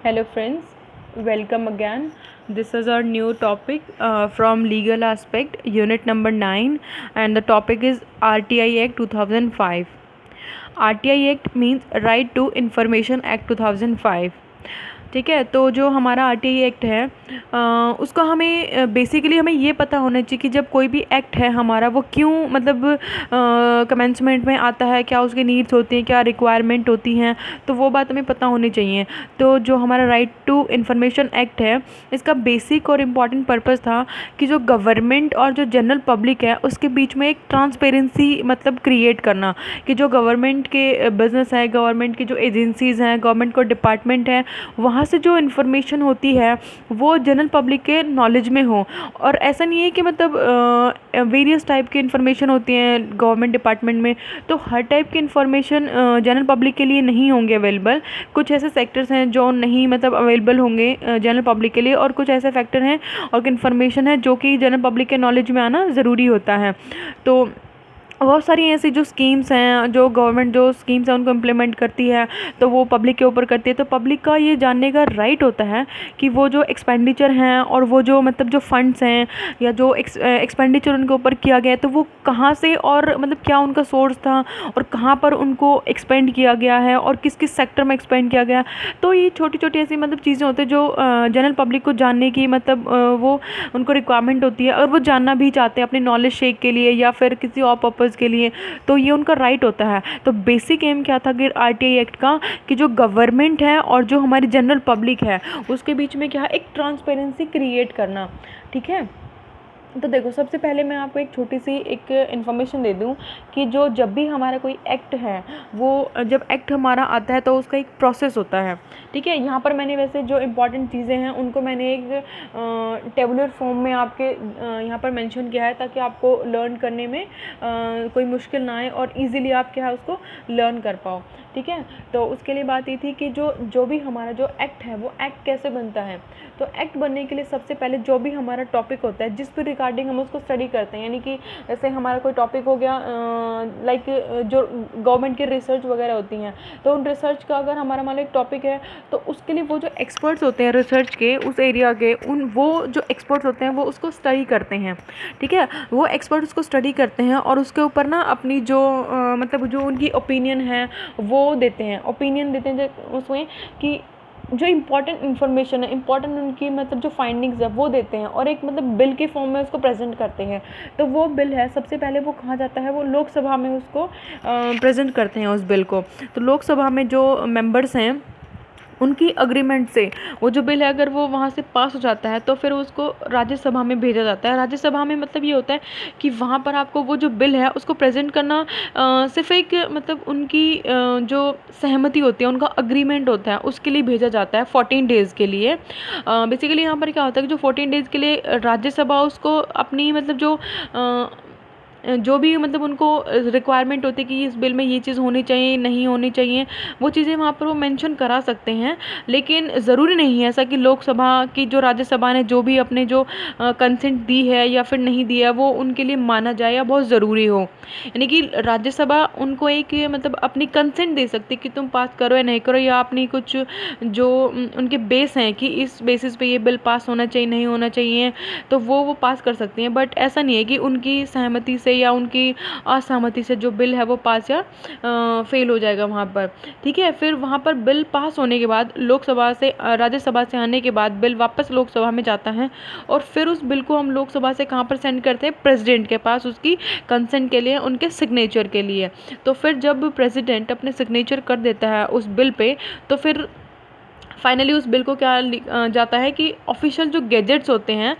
Hello friends, welcome again. This is our new topic from legal aspect, unit number 9, and the topic is RTI Act 2005. RTI Act means Right to Information Act 2005. ठीक है, तो जो हमारा RTI act है उसका हमें basically हमें ये पता होना चाहिए कि जब कोई भी एक्ट है हमारा वो क्यों मतलब कमेंसमेंट में आता है, क्या उसकी नीड्स होती हैं, क्या रिक्वायरमेंट होती हैं, तो वो बात हमें पता होनी चाहिए। तो जो हमारा राइट टू इन्फॉर्मेशन एक्ट है इसका बेसिक और इम्पॉर्टेंट पर्पज़ था कि जो गवर्नमेंट और जो जनरल पब्लिक है उसके बीच में एक ट्रांसपेरेंसी मतलब क्रिएट करना, कि जो गवर्नमेंट के बिजनेस है, गवर्नमेंट की जो एजेंसीज़ हैं, गवर्नमेंट को डिपार्टमेंट है, वहाँ से जो इन्फॉर्मेशन होती है वो जनरल पब्लिक के नॉलेज में हो। और ऐसा नहीं है कि मतलब वेरियस टाइप की इन्फॉर्मेशन होती हैं गवर्नमेंट डिपार्टमेंट में, तो हर टाइप की इन्फॉर्मेशन जनरल पब्लिक के लिए नहीं होंगे अवेलेबल। कुछ ऐसे सेक्टर्स हैं जो नहीं मतलब अवेलेबल होंगे जनरल पब्लिक के लिए, और कुछ ऐसे फैक्टर हैं और इन्फॉर्मेशन है जो कि जनरल पब्लिक के नॉलेज में आना ज़रूरी होता है। तो बहुत सारी ऐसी जो स्कीम्स हैं, जो गवर्नमेंट जो स्कीम्स हैं उनको इम्प्लीमेंट करती है तो वो पब्लिक के ऊपर करती है। तो पब्लिक का ये जानने का राइट होता है कि वो जो एक्सपेंडिचर हैं और वो जो मतलब जो फंड्स हैं या जो एक्सपेंडिचर उनके ऊपर किया गया है तो वो कहाँ से और मतलब क्या उनका सोर्स था और कहाँ पर उनको एक्सपेंड किया गया है और किस किस सेक्टर में एक्सपेंड किया गया। तो ये छोटी छोटी ऐसी मतलब चीज़ें होती हैं जो जनरल पब्लिक को जानने की मतलब वो उनको रिक्वायरमेंट होती है, और वो जानना भी चाहते हैं अपनी नॉलेज शेक के लिए या फिर किसी और पर्पज़ के लिए। तो ये उनका राइट होता है। तो बेसिक एम क्या था कि आरटीआई एक्ट का, कि जो गवर्नमेंट है और जो हमारी जनरल पब्लिक है उसके बीच में क्या है, एक ट्रांसपेरेंसी क्रिएट करना। ठीक है, तो देखो सबसे पहले मैं आपको एक छोटी सी एक इन्फॉर्मेशन दे दूं कि जो जब भी हमारा कोई एक्ट है, वो जब एक्ट हमारा आता है तो उसका एक प्रोसेस होता है। ठीक है, यहाँ पर मैंने वैसे जो इम्पॉर्टेंट चीज़ें हैं उनको मैंने एक टेबुलर फॉर्म में आपके यहाँ पर मेंशन किया है ताकि आपको लर्न करने में कोई मुश्किल ना आए और इजीली आप क्या है उसको लर्न कर पाओ। ठीक है, तो उसके लिए बात ये थी कि जो भी हमारा जो एक्ट है वो एक्ट कैसे बनता है। तो एक्ट बनने के लिए सबसे पहले जो भी हमारा टॉपिक होता है जिस पर रिगार्डिंग हम उसको स्टडी करते हैं, यानी कि जैसे हमारा कोई टॉपिक हो गया लाइक जो गवर्नमेंट की रिसर्च वगैरह होती हैं, तो उन रिसर्च का अगर हमारा मान लो एक टॉपिक है तो उसके लिए वो जो एक्सपर्ट्स होते हैं रिसर्च के उस एरिया के, वो जो एक्सपर्ट्स होते हैं वो उसको स्टडी करते हैं। ठीक है, वो एक्सपर्ट उसको स्टडी करते हैं और उसके ऊपर ना अपनी जो मतलब जो उनकी ओपिनियन है वो देते हैं, ओपिनियन देते हैं उसमें कि जो इम्पॉर्टेंट इन्फॉर्मेशन है, इम्पॉर्टेंट उनकी मतलब जो फाइंडिंग्स है वो देते हैं और एक मतलब बिल के फॉर्म में उसको प्रेजेंट करते हैं। तो वो बिल है सबसे पहले वो कहाँ जाता है, वो लोकसभा में उसको प्रेजेंट करते हैं उस बिल को। तो लोकसभा में जो मेंबर्स हैं उनकी अग्रीमेंट से वो जो बिल है अगर वो वहाँ से पास हो जाता है तो फिर उसको राज्यसभा में भेजा जाता है। राज्यसभा में मतलब ये होता है कि वहाँ पर आपको वो जो बिल है उसको प्रेजेंट करना सिर्फ एक मतलब उनकी जो सहमति होती है, उनका अग्रीमेंट होता है, उसके लिए भेजा जाता है 14 डेज़ के लिए। बेसिकली यहाँ पर क्या होता है कि जो 14 डेज़ के लिए राज्यसभा उसको अपनी मतलब जो भी मतलब उनको रिक्वायरमेंट होती है कि इस बिल में ये चीज़ होनी चाहिए, नहीं होनी चाहिए, वो चीज़ें वहाँ पर वो मेंशन करा सकते हैं। लेकिन ज़रूरी नहीं है ऐसा कि लोकसभा की जो राज्यसभा ने जो भी अपने जो कंसेंट दी है या फिर नहीं दिया वो उनके लिए माना जाए या बहुत ज़रूरी हो। यानी कि राज्यसभा उनको एक मतलब अपनी कंसेंट दे सकती है कि तुम पास करो या नहीं करो, या अपनी कुछ जो उनके बेस हैं कि इस बेसिस पे ये बिल पास होना चाहिए, नहीं होना चाहिए, तो वो पास कर सकती हैं। बट ऐसा नहीं है कि उनकी सहमति से या उनकी असहमति से जो बिल है वो पास या फेल हो जाएगा वहाँ पर। ठीक है, फिर वहाँ पर बिल पास होने के बाद लोकसभा से राज्यसभा से आने के बाद बिल वापस लोकसभा में जाता है और फिर उस बिल को हम लोकसभा से कहाँ पर सेंड करते हैं, प्रेसिडेंट के पास, उसकी कंसेंट के लिए, उनके सिग्नेचर के लिए। तो फिर जब प्रेसिडेंट अपने सिग्नेचर कर देता है उस बिल पे तो फिर फाइनली उस बिल को क्या जाता है कि ऑफिशियल जो गैजेट्स होते हैं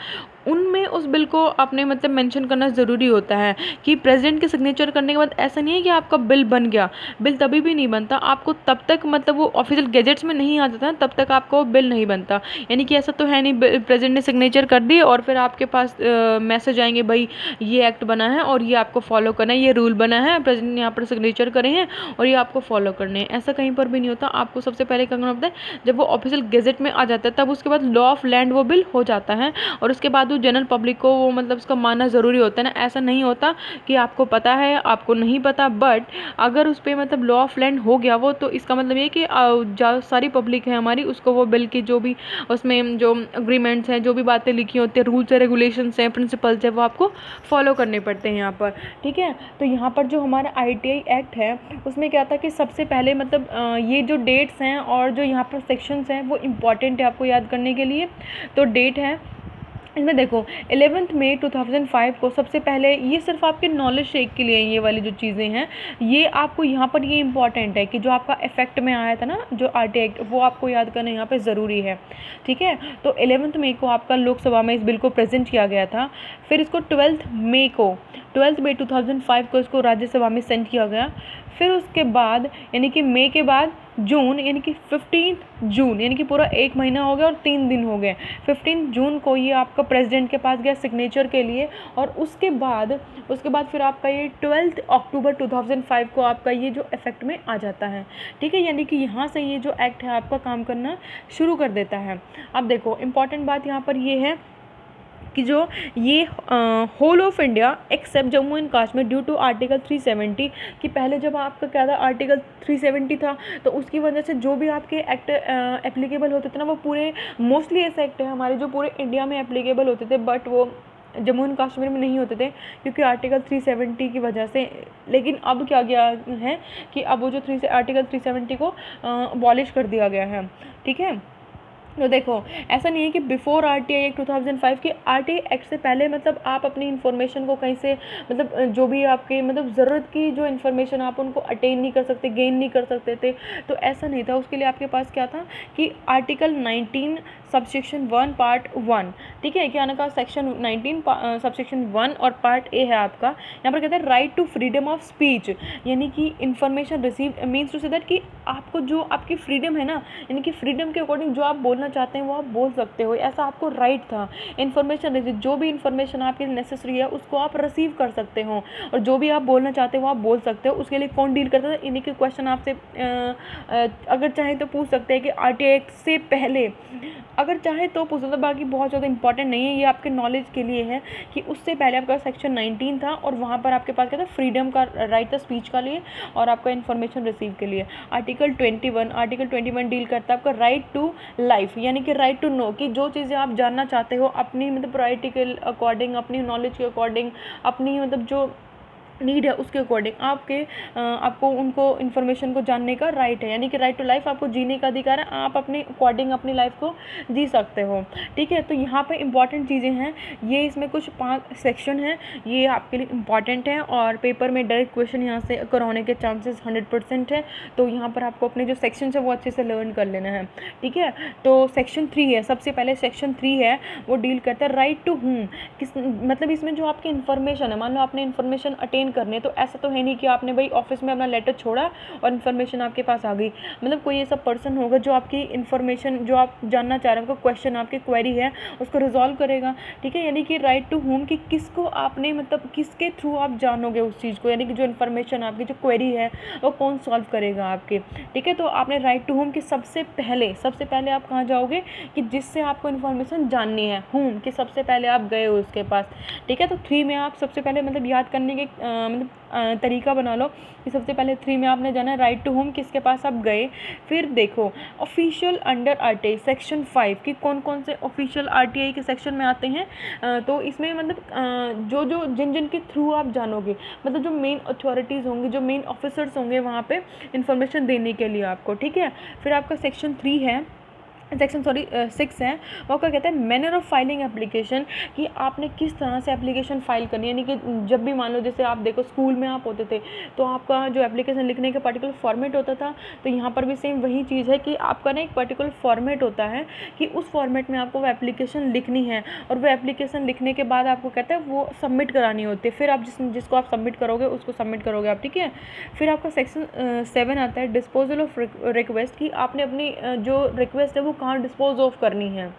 उनमें उस बिल को आपने मतलब मेंशन करना ज़रूरी होता है कि प्रेसिडेंट के सिग्नेचर करने के बाद ऐसा नहीं है कि आपका बिल बन गया। बिल तभी भी नहीं बनता, आपको तब तक मतलब वो ऑफिशियल गैजेट्स में नहीं आ जाता तब तक आपको बिल नहीं बनता। यानी कि ऐसा तो है नहीं प्रेसिडेंट ने सिग्नेचर कर दिए और फिर आपके पास मैसेज आएंगे भाई ये एक्ट बना है और ये आपको फॉलो करना है, ये रूल बना है, प्रेसिडेंट ने यहाँ पर सिग्नेचर करे हैं और ये आपको फॉलो करने हैं। ऐसा कहीं पर भी नहीं होता। आपको सबसे पहले करना होता है जब वो ऑफिशियल गैजेट में आ जाता है तब उसके बाद लॉ ऑफ लैंड वो बिल हो जाता है और उसके बाद बाद वो जनरल पब्लिक को वो मतलब उसका मानना ज़रूरी होता है ना, ऐसा नहीं होता कि आपको पता है आपको नहीं पता, बट अगर उस पर मतलब लॉ ऑफ लैंड हो गया वो, तो इसका मतलब ये कि जो सारी पब्लिक है हमारी उसको वो बिल की जो भी उसमें जो अग्रीमेंट्स हैं, जो भी बातें लिखी होती है, रूल्स है, रेगुलेशंस हैं, प्रिंसिपल्स है, वो आपको फॉलो करने पड़ते हैं यहाँ पर। ठीक है, तो यहाँ पर जो हमारा ITI एक्ट है उसमें क्या था कि सबसे पहले मतलब ये जो डेट्स हैं और जो यहाँ पर सेक्शंस हैं वो इम्पॉर्टेंट है आपको याद करने के लिए। तो डेट है इसमें देखो 11 मई 2005 को सबसे पहले, ये सिर्फ आपके नॉलेज शेक के लिए ये वाली जो चीज़ें हैं ये आपको यहाँ पर ये इंपॉर्टेंट है कि जो आपका इफेक्ट में आया था ना जो RTI एक्ट, वो आपको याद करना यहाँ पे ज़रूरी है। ठीक है, तो 11 मई को आपका लोकसभा में इस बिल को प्रेजेंट किया गया था। फिर इसको 12 मई 2005 को इसको राज्यसभा में सेंड किया गया। फिर उसके बाद यानी कि मई के बाद जून यानी कि 15 जून यानी कि पूरा 1 महीना हो गया और 3 दिन हो गए। 15 जून को ये आपका प्रेसिडेंट के पास गया सिग्नेचर के लिए, और उसके बाद फिर आपका ये 12 अक्टूबर 2005 को आपका ये जो इफेक्ट में आ जाता है। ठीक है, यानी कि यहाँ से ये जो एक्ट है आपका काम करना शुरू कर देता है। अब देखो इंपॉर्टेंट बात यहाँ पर ये है कि जो ये whole of India except Jammu and Kashmir due to article 370, कि पहले जब आपका क्या था आर्टिकल 370 था, तो उसकी वजह से जो भी आपके एक्ट एप्लीकेबल होते थे ना वो पूरे मोस्टली ऐसे एक्ट है हमारे जो पूरे इंडिया में एप्लीकेबल होते थे, बट वो जम्मू एंड कश्मीर में नहीं होते थे क्योंकि आर्टिकल 370 की वजह से। लेकिन अब क्या गया है कि अब वो जो आर्टिकल 370 को अबॉलिश कर दिया गया है। ठीक है, तो देखो ऐसा नहीं है कि बिफोर RTI एक्ट 2005 की RTI एक्ट से पहले मतलब आप अपनी इन्फॉर्मेशन को कहीं से मतलब जो भी आपके मतलब ज़रूरत की जो इन्फॉर्मेशन आप उनको अटेन नहीं कर सकते, गेन नहीं कर सकते थे, तो ऐसा नहीं था। उसके लिए आपके पास क्या था कि आर्टिकल 19 सबसेक्शन 1 पार्ट 1, ठीक है, क्या ना सेक्शन 19 सबसेक्शन 1 और पार्ट ए है आपका। यहाँ पर कहते हैं right to freedom of speech, यानी कि information receive means to say that कि आपको जो आपकी फ्रीडम है ना, यानी कि फ्रीडम के अकॉर्डिंग जो आप बोलना चाहते हैं वो आप बोल सकते हो, ऐसा आपको राइट था। इन्फॉर्मेशन रिसीव, जो भी इन्फॉर्मेशन आपके नेसेसरी है उसको आप रिसीव कर सकते हो, और जो भी आप बोलना चाहते हो आप बोल सकते हो। उसके लिए कौन डील करता था, इन्हीं के क्वेश्चन आपसे अगर चाहे तो पूछ सकते हैं कि RTI एक्ट से पहले, अगर चाहे तो पूछ सकते, बाकी बहुत ज़्यादा इंपॉर्टेंट नहीं है, ये आपके नॉलेज के लिए है कि उससे पहले आपका सेक्शन 19 था और वहाँ पर आपके पास क्या था, फ्रीडम का राइट था स्पीच का लिए और आपका इन्फॉर्मेशन रिसीव के लिए। आर्टिकल 21 डील करता है आपका राइट टू लाइफ, यानी कि राइट टू नो, कि जो चीज़ें आप जानना चाहते हो अपनी मतलब प्रायोरिटी के अकॉर्डिंग, अपनी नॉलेज के अकॉर्डिंग, अपनी मतलब जो नीड है उसके अकॉर्डिंग आपको उनको इन्फॉर्मेशन को जानने का राइट है, यानी कि राइट टू लाइफ, आपको जीने का अधिकार है, आप अपने अकॉर्डिंग अपनी लाइफ को जी सकते हो। ठीक है, तो यहाँ पे इंपॉर्टेंट चीज़ें हैं, ये इसमें कुछ 5 सेक्शन हैं, ये आपके लिए इंपॉर्टेंट है और पेपर में डायरेक्ट क्वेश्चन यहाँ से अकर होने के चांसेस 100% है। तो यहाँ पर आपको अपने जो सेक्शन है वो अच्छे से लर्न कर लेना है। ठीक है, तो सेक्शन 3 है, सबसे पहले सेक्शन 3 है वो डील करता है राइट टू होम, किस मतलब इसमें जो आपकी इन्फॉर्मेशन है, मान लो आपने इन्फॉर्मेशन अटेन करने, तो ऐसा तो है नहीं कि आपने भाई ऑफिस में अपना लेटर छोड़ा और इन्फॉर्मेशन आपके पास आ गई। मतलब कोई ऐसा पर्सन होगा जो आपकी इन्फॉर्मेशन जो आप जानना चाह रहे हो, कोई क्वेश्चन आपकी क्वेरी है उसको रिजॉल्व करेगा। ठीक है, यानी कि राइट टू होम, कि किसको आपने मतलब किसके थ्रू आप जानोगे उस चीज़ को, यानी कि जो इन्फॉर्मेशन आपकी जो क्वेरी है वो कौन सॉल्व करेगा आपके। ठीक है, तो आपने राइट टू होम कि सबसे पहले आप कहाँ जाओगे कि जिससे आपको इन्फॉर्मेशन जाननी है, होम कि सबसे पहले आप गए हो उसके पास। ठीक है, तो 3 में आप सबसे पहले मतलब याद करने के मतलब तरीका बना लो कि सबसे पहले 3 में आपने जाना है राइट टू होम, किसके पास आप गए। फिर देखो ऑफिशियल अंडर RTI सेक्शन 5 कि कौन कौन से ऑफिशियल RTI के सेक्शन में आते हैं। तो इसमें मतलब जो जिन के थ्रू आप जानोगे, मतलब जो मेन अथॉरिटीज़ होंगे, जो मेन ऑफिसर्स होंगे वहाँ पे इंफॉर्मेशन देने के लिए आपको। ठीक है, फिर आपका सेक्शन 6 है, वो क्या कहते हैं मैनर ऑफ फाइलिंग एप्लीकेशन, कि आपने किस तरह से एप्लीकेशन फ़ाइल करनी है। यानी कि जब भी मान लो जैसे आप देखो स्कूल में आप होते थे तो आपका जो एप्लीकेशन लिखने का पर्टिकुलर फॉर्मेट होता था, तो यहाँ पर भी सेम वही चीज़ है कि आपका ना एक पर्टिकुलर फॉर्मेट होता है कि उस फॉर्मेट में आपको वो एप्लीकेशन लिखनी है, और वो एप्लीकेशन लिखने के बाद आपको कहते हैं वो सबमिट करानी होती है। फिर आप जिसको आप सबमिट करोगे उसको सबमिट करोगे आप। ठीक है, फिर आपका सेक्शन 7 आता है डिस्पोजल ऑफ रिक्वेस्ट, कि आपने अपनी जो रिक्वेस्ट है वो कहाँ डिस्पोज ऑफ करनी है,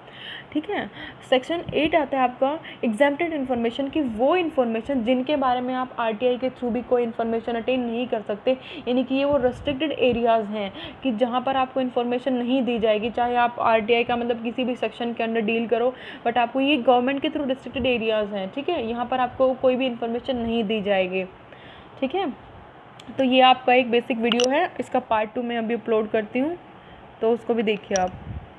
ठीक है। सेक्शन 8 आता है आपका एग्जेम्प्टेड इन्फॉर्मेशन की वो इन्फॉर्मेशन जिनके बारे में आप आरटीआई के थ्रू भी कोई इन्फॉर्मेशन अटेन नहीं कर सकते, यानी कि ये वो रेस्ट्रिक्टेड एरियाज़ हैं कि जहाँ पर आपको इन्फॉर्मेशन नहीं दी जाएगी, चाहे आप आरटीआई का मतलब किसी भी सेक्शन के अंडर डील करो, बट आपको ये गवर्नमेंट के थ्रू रेस्ट्रिक्टेड एरियाज़ हैं, ठीक है। यहाँ पर आपको कोई भी इन्फॉर्मेशन नहीं दी जाएगी, ठीक है। तो ये आपका एक बेसिक वीडियो है, इसका पार्ट 2 मैं अभी अपलोड करती हूँ, तो उसको भी देखिए आप।